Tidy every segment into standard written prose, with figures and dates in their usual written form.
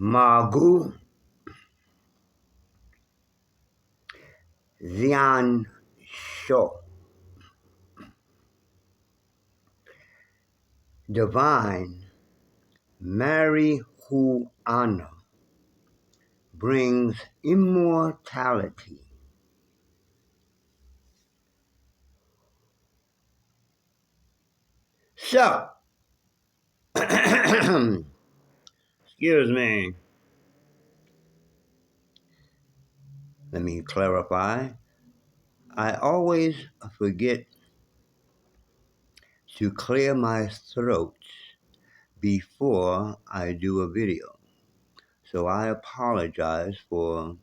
Magu Zian Sho. Divine marijuana brings immortality. So, excuse me, let me clarify. I always forget to clear my throat before I do a video. So I apologize for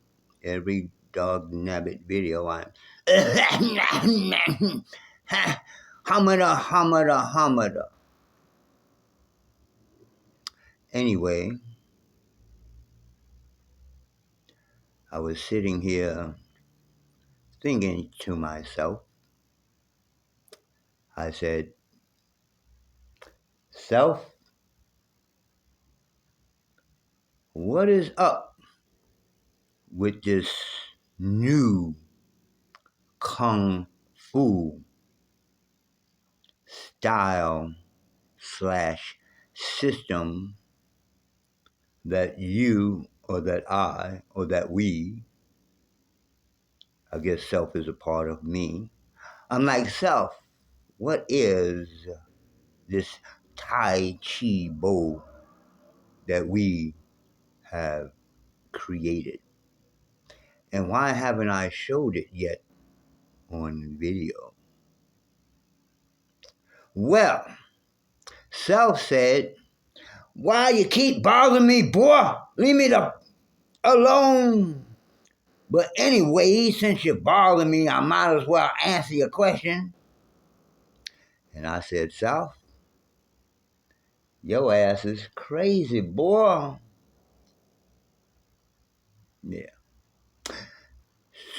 every dog nabbit video. I'm humada, humada, humada. Anyway, I was sitting here thinking to myself. I said, Self, what is up with this new kung fu style slash system that you or that I or that we, I guess self is a part of me. I'm like, Self, what is this Tai Chi Bo that we have created? And why haven't I showed it yet on video? Well, Self said, why you keep bothering me, boy? Leave me alone. But anyway, since you're bothering me, I might as well answer your question. And I said, Self, your ass is crazy, boy. Yeah.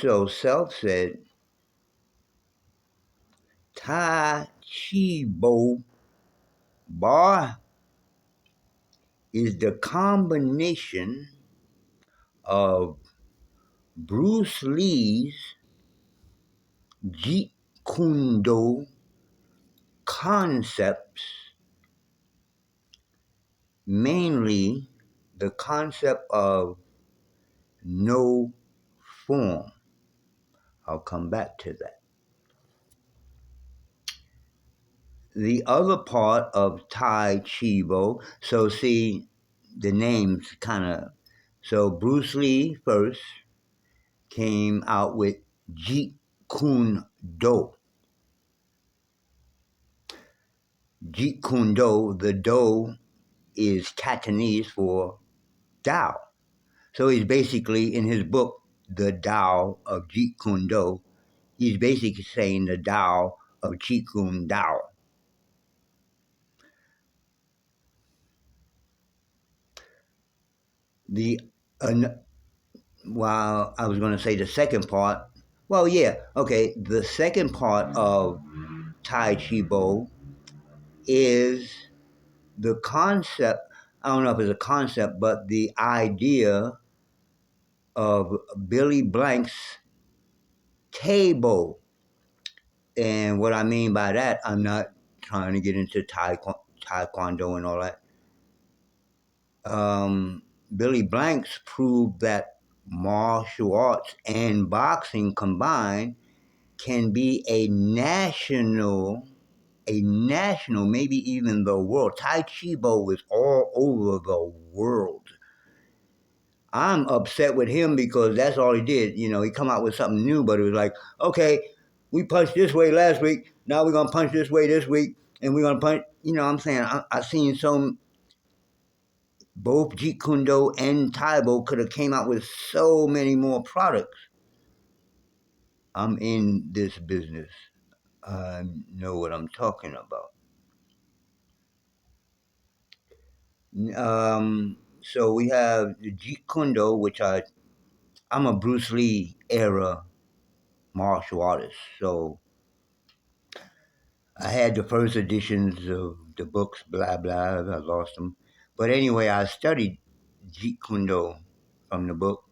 So Self said, Tai Chi Bo, boy, is the combination of Bruce Lee's Jeet Kune Do concepts, mainly the concept of no form. I'll come back to that. The other part of Tai Chi Bo, so see, the names kind of, so Bruce Lee first came out with Jeet Kune Do. Jeet Kune Do, the Do is Cantonese for Tao. So he's basically, in his book, The Tao of Jeet Kune Do, he's basically saying the Tao of Jeet Kune Do. The While I was going to say the second part, well, yeah, okay, the second part of Tai Chi Bo is the concept. I don't know if it's a concept, but the idea of Billy Blank's table. And what I mean by that, I'm not trying to get into taekwondo and all that. Billy Blanks proved that martial arts and boxing combined can be a national, maybe even the world. Tai Chi Bo is all over the world. I'm upset with him because that's all he did. You know, he come out with something new, but it was like, okay, we punched this way last week. Now we're gonna punch this way this week, and we're gonna punch. You know, what I'm saying I've seen some both Jeet Kune Do and Taibo could have came out with so many more products. I'm in this business. I know what I'm talking about. So we have the Jeet Kune Do, which I'm a Bruce Lee era martial artist. So I had the first editions of the books, blah, blah, I lost them. But anyway, I studied Jeet Kune Do from the book.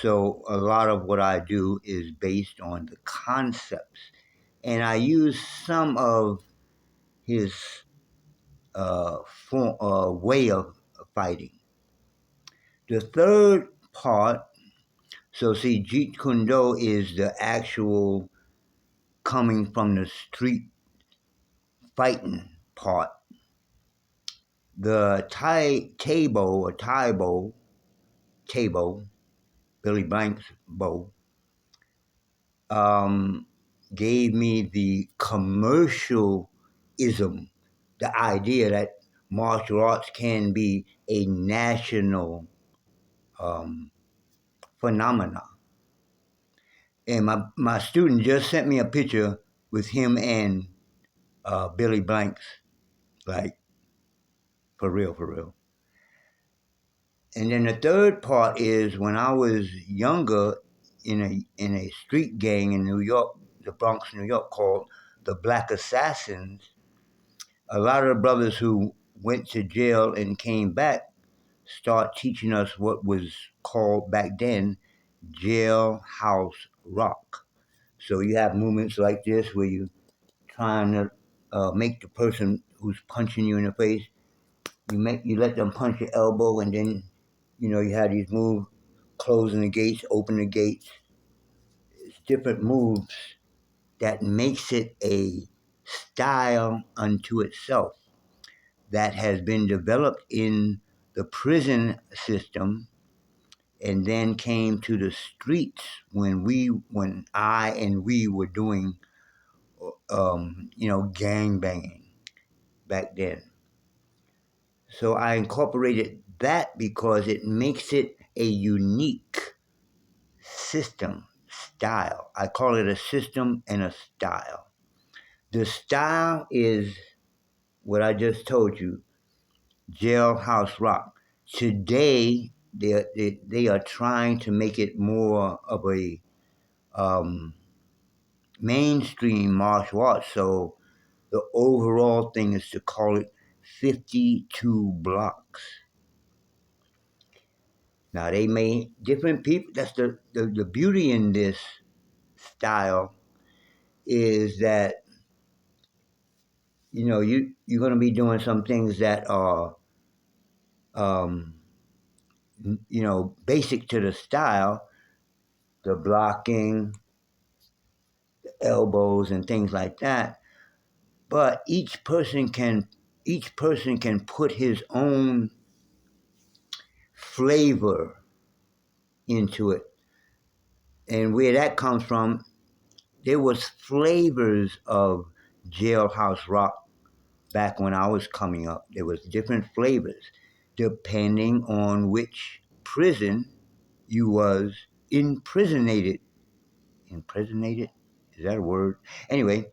So a lot of what I do is based on the concepts, and I use some of his way of fighting. The third part, so see, Jeet Kune Do is the actual coming from the street fighting part. The Taibo, Billy Blank's bow, gave me the commercialism, the idea that martial arts can be a national phenomena. And my student just sent me a picture with him and Billy Blanks, like for real, for real. And then the third part is when I was younger in a street gang in New York, the Bronx, New York, called the Black Assassins. A lot of the brothers who went to jail and came back start teaching us what was called back then jailhouse rock. So you have movements like this where you trying to make the person who's punching you in the face, you let them punch your elbow, and then you have these moves, closing the gates, open the gates. It's different moves that makes it a style unto itself that has been developed in the prison system and then came to the streets when I and we were doing gang banging back then. So I incorporated that because it makes it a unique system, style. I call it a system and a style. The style is what I just told you, jailhouse rock. Today, they are trying to make it more of a mainstream martial arts. So the overall thing is to call it 52 blocks. Now they may different people. That's the beauty in this style is that you're going to be doing some things that are um, basic to the style, the blocking, the elbows, and things like that. But each person can put his own flavor into it, and where that comes from, there was flavors of jailhouse rock back when I was coming up. There was different flavors depending on which prison you was imprisonated. Imprisonated? Is that a word? Anyway,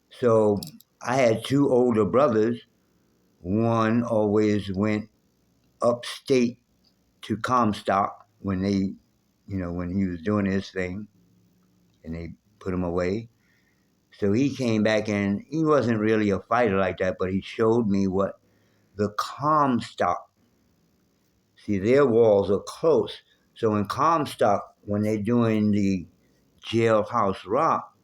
so I had two older brothers. One always went upstate to Comstock when he was doing his thing, and they put him away. So he came back, and he wasn't really a fighter like that, but he showed me what the Comstock. See, their walls are close. So in Comstock, when they're doing the jailhouse rock,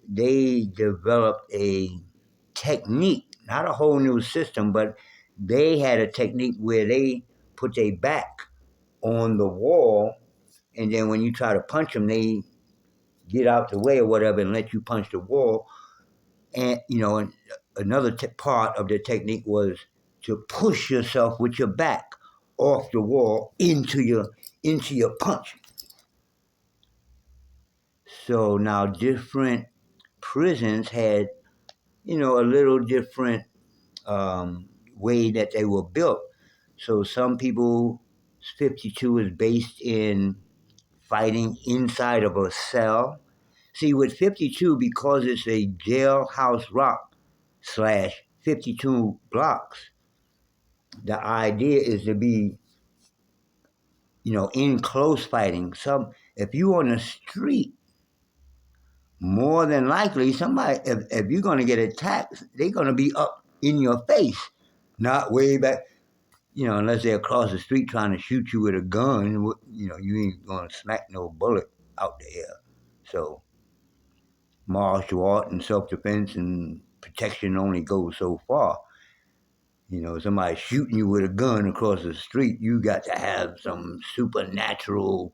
they developed a technique, not a whole new system, but they had a technique where they put their back on the wall, and then when you try to punch them, they get out the way or whatever and let you punch the wall. And another part of the technique was to push yourself with your back off the wall into your punch. So now different prisons had a little different way that they were built. So some people 52 is based in fighting inside of a cell. See, with 52, because it's a jailhouse rock / 52 blocks, the idea is to be, in close fighting. If you're on the street, more than likely, somebody, if you're going to get attacked, they're going to be up in your face, not way back. unless they're across the street trying to shoot you with a gun, you ain't gonna smack no bullet out there. So martial art and self-defense and protection only goes so far. Somebody shooting you with a gun across the street, you got to have some supernatural,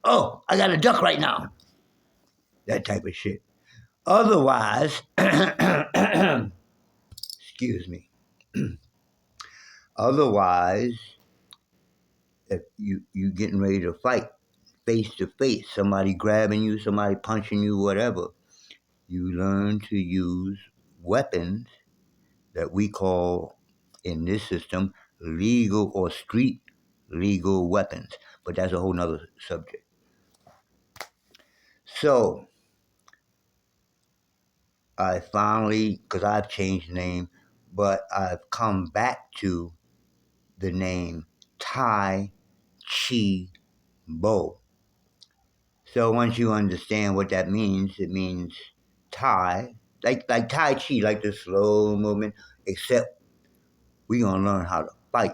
oh, I got to duck right now, that type of shit. Otherwise, excuse me, otherwise, if you getting ready to fight face to face, somebody grabbing you, somebody punching you, whatever, you learn to use weapons that we call in this system legal or street legal weapons. But that's a whole nother subject. So I finally, because I've changed the name, but I've come back to the name Tai Chi Bo. So once you understand what that means, it means Tai, like Tai Chi, like the slow movement, except we're gonna learn how to fight.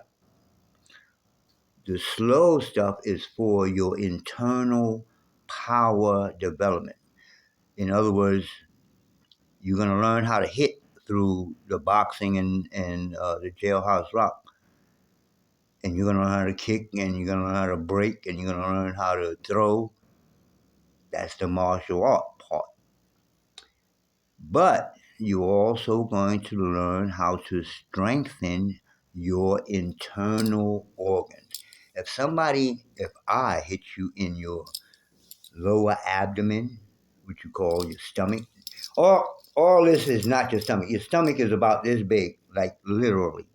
The slow stuff is for your internal power development. In other words, you're going to learn how to hit through the boxing and the jailhouse rock. And you're going to learn how to kick, and you're going to learn how to break, and you're going to learn how to throw. That's the martial art part. But you're also going to learn how to strengthen your internal organs. If I hit you in your lower abdomen, which you call your stomach. All this is not your stomach. Your stomach is about this big, like literally.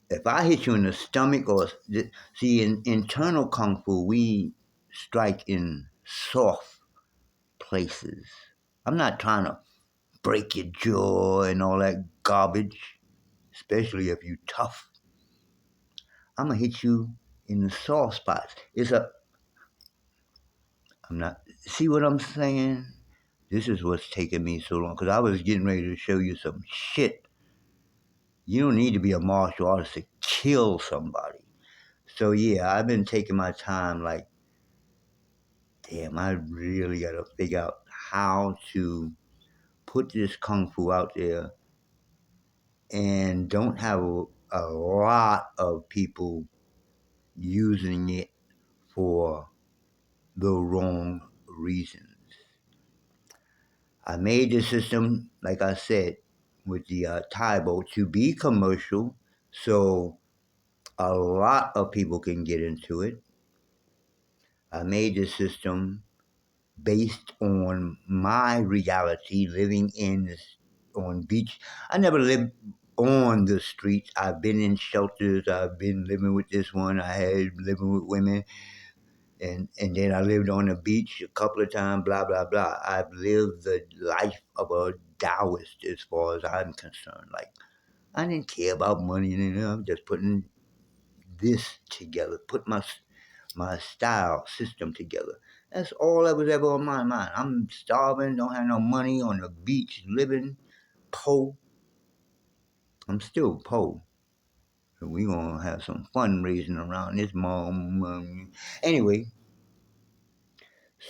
If I hit you in the stomach see, in internal kung fu, we strike in soft places. I'm not trying to break your jaw and all that garbage, especially if you tough. I'm gonna hit you in the soft spots. I'm not. See what I'm saying? This is what's taking me so long because I was getting ready to show you some shit. You don't need to be a martial artist to kill somebody. So yeah, I've been taking my time. Like, damn, I really got to figure out how to put this kung fu out there and don't have a lot of people using it for the wrong reasons. I made the system, like I said, with the Taibo to be commercial, so a lot of people can get into it. I made the system based on my reality, living on beach. I never lived on the streets. I've been in shelters. I've been living with this one. I had living with women, and then I lived on the beach a couple of times. Blah blah blah. I've lived the life of a Taoist as far as I'm concerned. Like, I didn't care about money, I'm just putting this together, put my style system together. That's all that was ever on my mind. I'm starving, don't have no money, on the beach, living poor. I'm still poor. So we gonna have some fundraising around this moment. Anyway,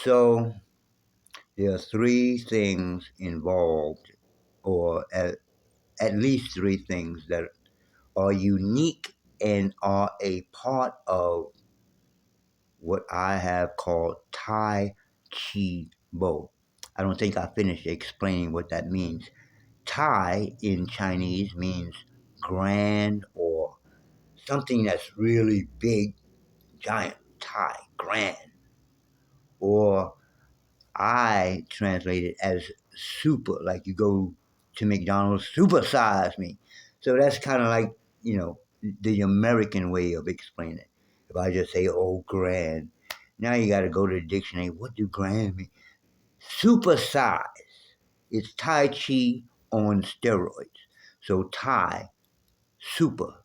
so there are three things involved, or at least three things that are unique and are a part of what I have called Tai Chi Bo. I don't think I finished explaining what that means. Tai in Chinese means grand or something that's really big, giant, Tai, grand. Or I translate it as super, like you go to McDonald's, super size me. So that's kind of like, the American way of explaining it. If I just say, oh, grand, now you got to go to the dictionary. What do grand mean? Super size. It's Tai Chi on steroids. So Tai, super,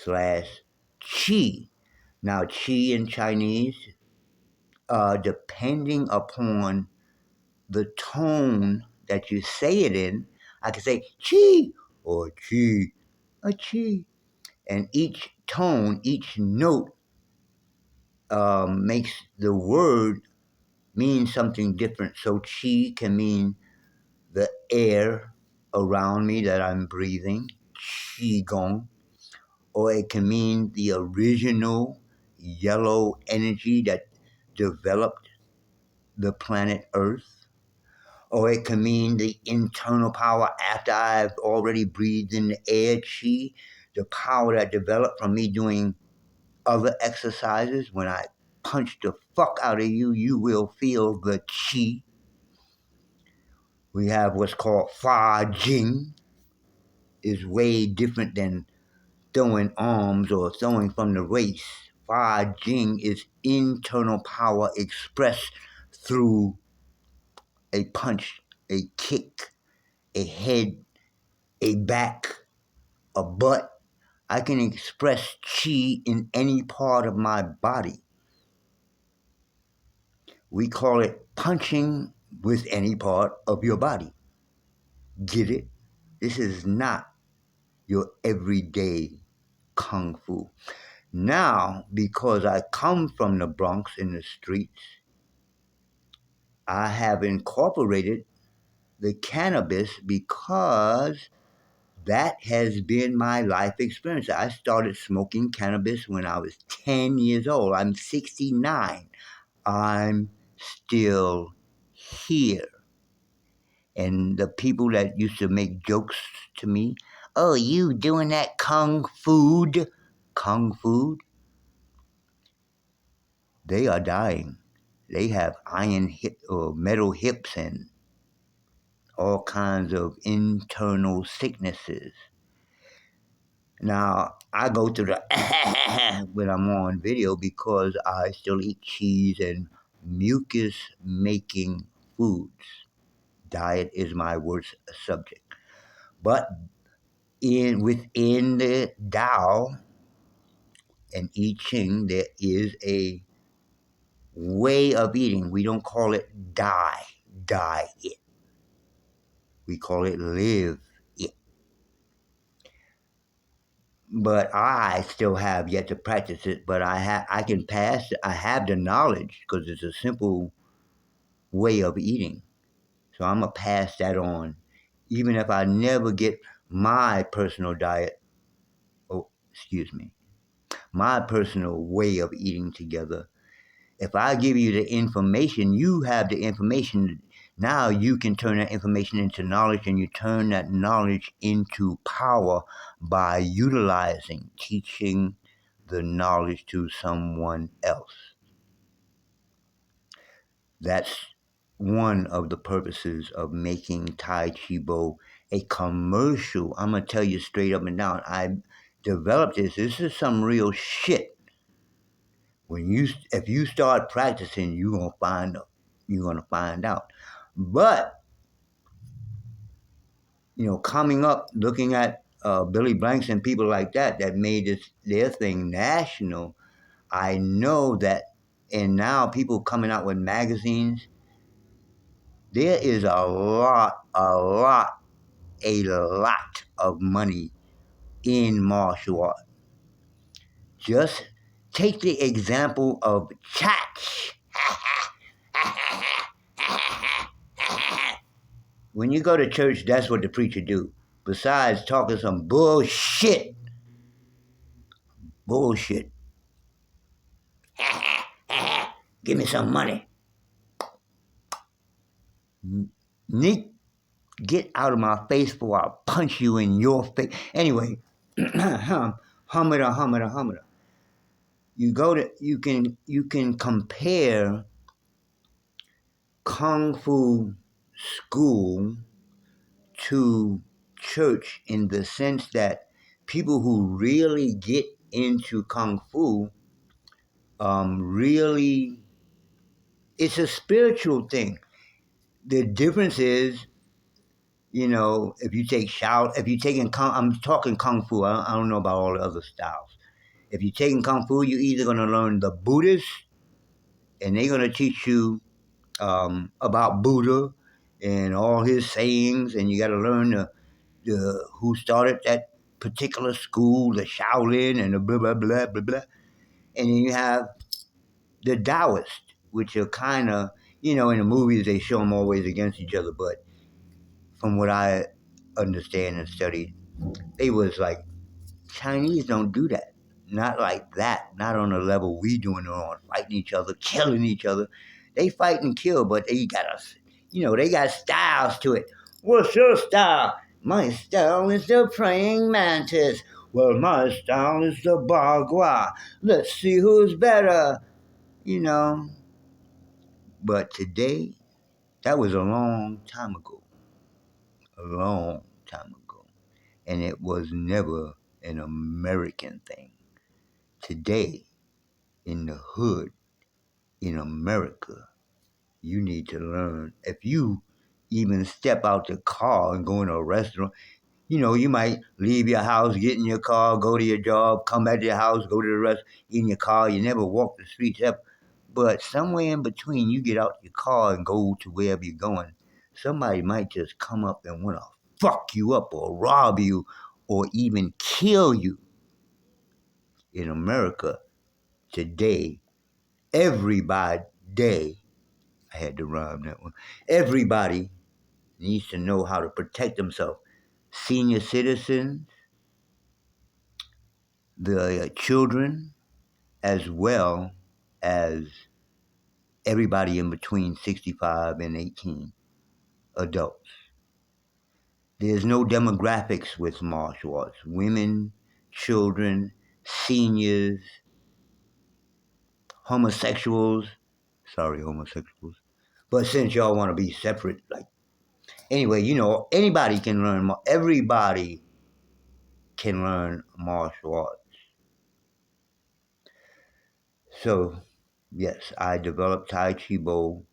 slash Chi. Now, Chi in Chinese, depending upon the tone that you say it in, I can say Chi or chi, a chi. And each tone, each note makes the word mean something different. So chi can mean the air around me that I'm breathing, qi gong, or it can mean the original yellow energy that developed the planet Earth, or it can mean the internal power after I've already breathed in the air chi, the power that developed from me doing other exercises. When I punch the fuck out of you, you will feel the chi. We have what's called Fa Jing, is way different than throwing arms or throwing from the waist. Fa Jing is internal power expressed through a punch, a kick, a head, a back, a butt. I can express chi in any part of my body. We call it punching with any part of your body. Get it? This is not your everyday kung fu. Now, because I come from the Bronx in the streets, I have incorporated the cannabis because that has been my life experience. I started smoking cannabis when I was 10 years old. I'm 69. I'm still here. And the people that used to make jokes to me, oh, you doing that kung fu, they are dying. They have iron hip or metal hips and all kinds of internal sicknesses. Now, I go through the when I'm on video because I still eat cheese and mucus making foods. Diet is my worst subject. But within the Tao and I Ching, there is a way of eating. We don't call it die it. We call it live it. But I still have yet to practice it. But I can pass. I have the knowledge because it's a simple way of eating. So I'm gonna pass that on, even if I never get my personal diet. Oh, excuse me, my personal way of eating together. If I give you the information, you have the information. Now you can turn that information into knowledge, and you turn that knowledge into power by utilizing, teaching the knowledge to someone else. That's one of the purposes of making Tai Chi Bo a commercial. I'm going to tell you straight up and down. I developed this. This is some real shit. If you start practicing, you're gonna find out. But coming up, looking at Billy Blanks and people like that made their thing national. I know that, and now people coming out with magazines. There is a lot of money in martial art. Just take the example of Chach. When you go to church, that's what the preacher do. Besides talking some bullshit. Bullshit. Give me some money. Nick, get out of my face before I punch you in your face. Anyway, humada. You can compare Kung Fu school to church in the sense that people who really get into Kung Fu really, it's a spiritual thing. The difference is, if you take I'm talking Kung Fu. I don't know about all the other styles. If you're taking Kung Fu, you're either going to learn the Buddhist, and they're going to teach you about Buddha and all his sayings, and you got to learn who started that particular school, the Shaolin and the blah blah blah blah blah, and then you have the Taoists, which are kind of, in the movies they show them always against each other, but from what I understand and studied, they was like, Chinese don't do that. Not like that. Not on the level we doing it on, fighting each other, killing each other. They fight and kill, but they got us. They got styles to it. What's your style? My style is the praying mantis. Well, my style is the bagua. Let's see who's better. You know. But today, that was a long time ago. A long time ago. And it was never an American thing. Today, in the hood, in America, you need to learn. If you even step out the car and go in a restaurant, you might leave your house, get in your car, go to your job, come back to your house, go to the rest, in your car. You never walk the streets ever. But somewhere in between, you get out your car and go to wherever you're going. Somebody might just come up and want to fuck you up or rob you or even kill you. In America today, everybody, I had to rhyme that one. Everybody needs to know how to protect themselves. Senior citizens, the children, as well as everybody in between 65 and 18, adults. There's no demographics with martial arts. Women, children, seniors, homosexuals. Sorry, homosexuals. But since y'all want to be separate, anyway, anybody can learn. Everybody can learn martial arts. So, yes, I developed Tai Chi Bo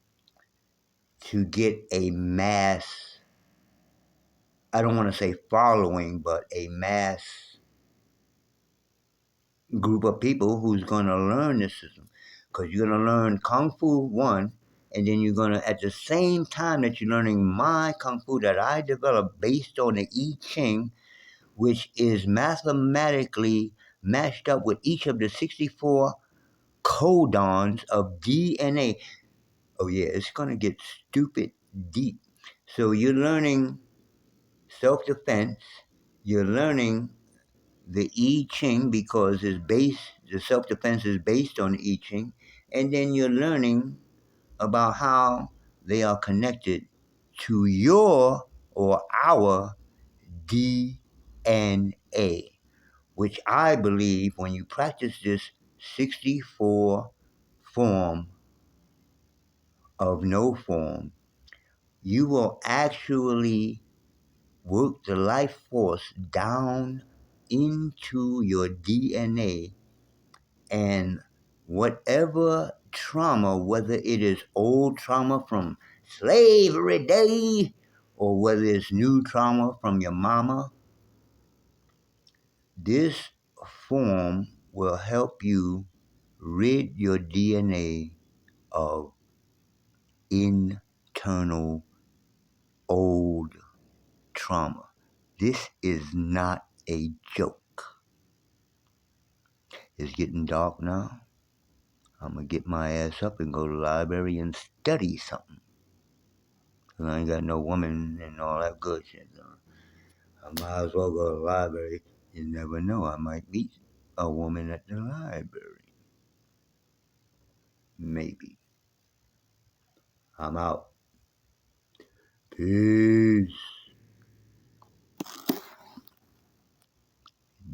to get a mass, I don't want to say following, but a mass group of people who's going to learn this system. Because you're going to learn Kung Fu 1, and then you're going to, at the same time that you're learning my Kung Fu that I developed based on the I Ching, which is mathematically matched up with each of the 64 codons of DNA. Oh, yeah, it's going to get stupid deep. So you're learning self-defense. You're learning the I Ching because the self-defense is based on the I Ching. And then you're learning about how they are connected to your or our DNA, which I believe when you practice this 64 form of no form, you will actually work the life force down into your DNA, and whatever trauma, whether it is old trauma from slavery day or whether it's new trauma from your mama, this form will help you rid your DNA of internal old trauma. This is not a joke. It's getting dark now. I'm going to get my ass up and go to the library and study something. 'Cause I ain't got no woman and all that good shit. I might as well go to the library. You never know. I might meet a woman at the library. Maybe. I'm out. Peace.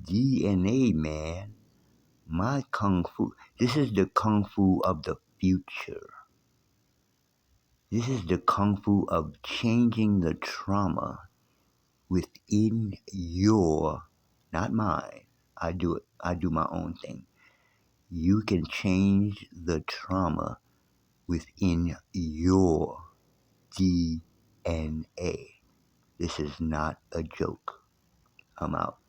DNA, man. My Kung Fu. This is the Kung Fu of the future. This is the Kung Fu of changing the trauma within your, not mine. I do it. I do my own thing. You can change the trauma within your DNA. This is not a joke. I'm out.